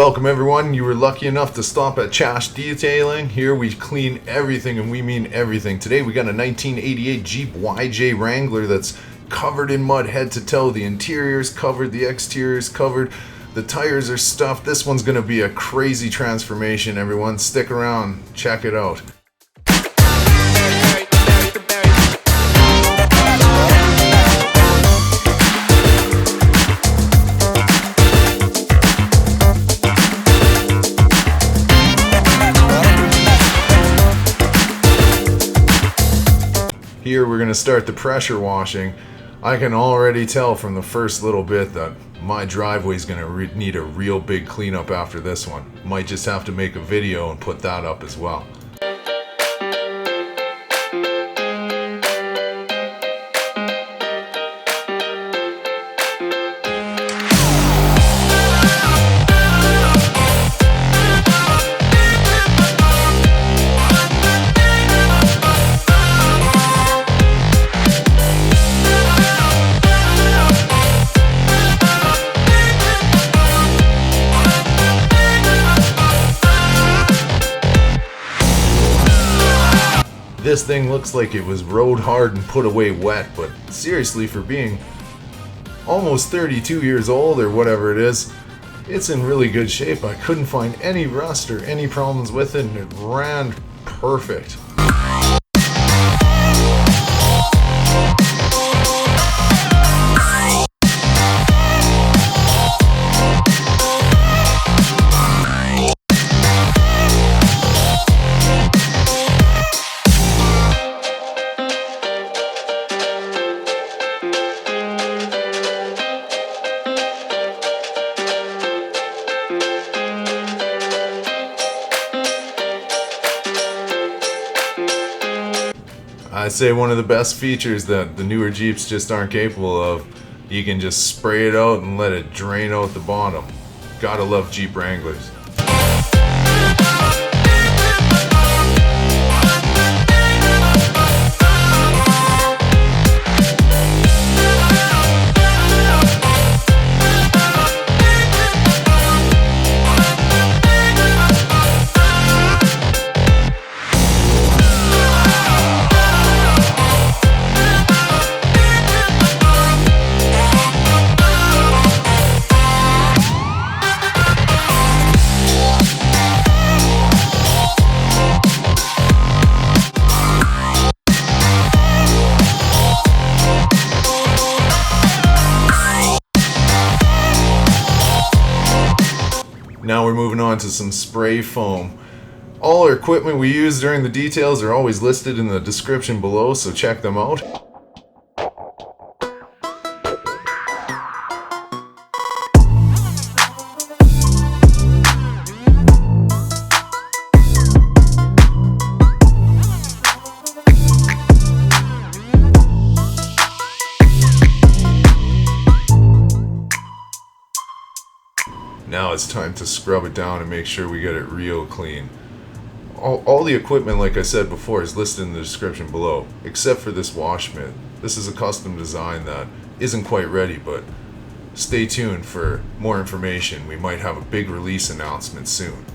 Welcome everyone, you were lucky enough to stop at Chash Detailing. Here we clean everything, and we mean everything. Today we got a 1988 Jeep YJ Wrangler that's covered in mud head to toe. The interior's covered, the exterior's covered, the tires are stuffed. This one's gonna be a crazy transformation, everyone. Stick around, check it out. Here we're going to start the pressure washing. I can already tell from the first little bit that my driveway is going to need a real big cleanup after this one. Might just have to make a video and put that up as well. This thing looks like it was rode hard and put away wet, but seriously, for being almost 32 years old or whatever it is, it's in really good shape. I couldn't find any rust or any problems with it, and it ran perfect. I say one of the best features that the newer Jeeps just aren't capable of. You can just spray it out and let it drain out the bottom. Gotta love Jeep Wranglers. Now we're moving on to some spray foam. All our equipment we use during the details are always listed in the description below, so check them out. Now it's time to scrub it down and make sure we get it real clean. All the equipment, like I said before, is listed in the description below, except for this wash mitt. This is a custom design that isn't quite ready, but stay tuned for more information. We might have a big release announcement soon.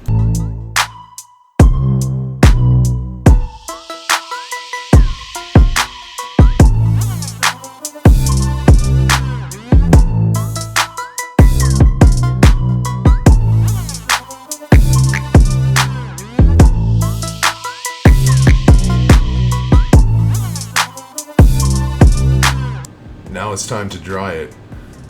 Now it's time to dry it.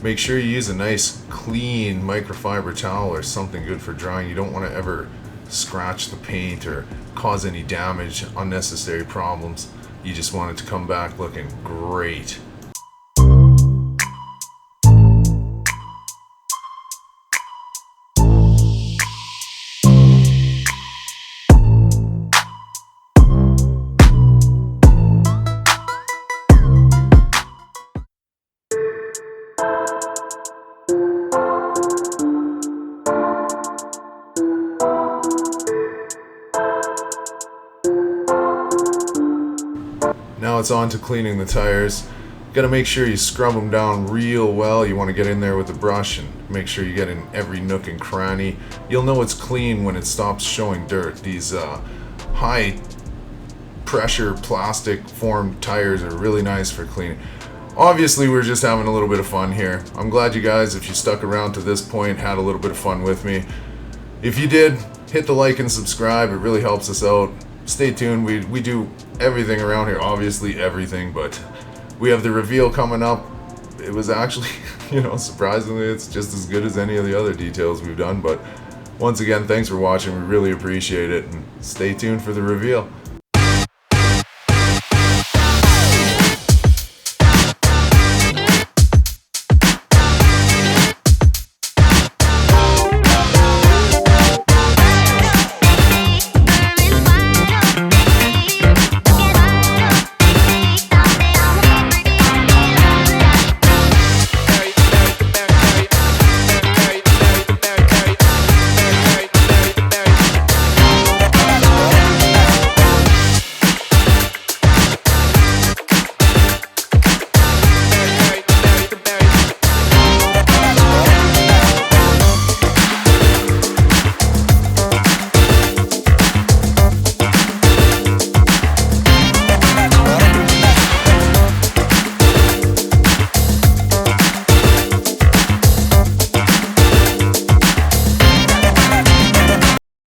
Make sure you use a nice clean microfiber towel or something good for drying. You don't want to ever scratch the paint or cause any damage, unnecessary problems. You just want it to come back looking great. Now it's on to cleaning the tires. Gotta make sure you scrub them down real well. You want to get in there with the brush and make sure you get in every nook and cranny. You'll know it's clean when it stops showing dirt. These high pressure plastic formed tires are really nice for cleaning. Obviously, we're just having a little bit of fun here. I'm glad you guys, if you stuck around to this point, had a little bit of fun with me. If you did, hit the like and subscribe. It really helps us out. Stay tuned. We do everything around here, obviously everything, but we have the reveal coming up. It was actually, surprisingly, it's just as good as any of the other details we've done. But once again, thanks for watching. We really appreciate it, and stay tuned for the reveal.